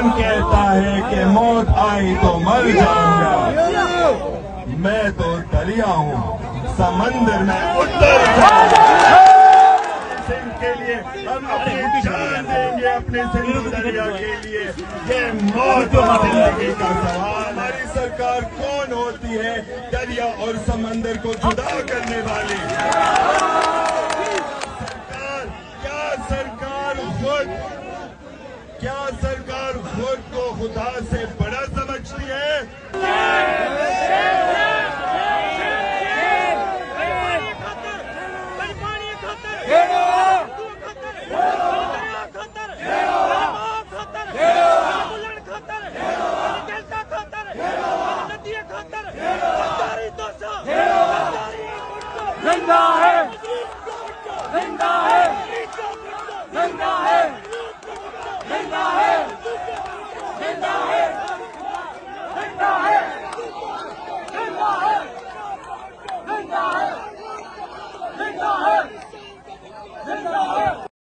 कौन कहता है कि मौत आई तो मर जाऊंगा? मैं तो दरिया हूँ, समंदर में उतर जाऊंगा। के लिए हम अपनी जान देंगे, अपने सिंधु दरिया के लिए। ये मौत और जिंदगी का सवाल। हमारी सरकार कौन होती है दरिया और समंदर को जुदा करने वाली? सरकार खुद को खुदा से बड़ा समझती है?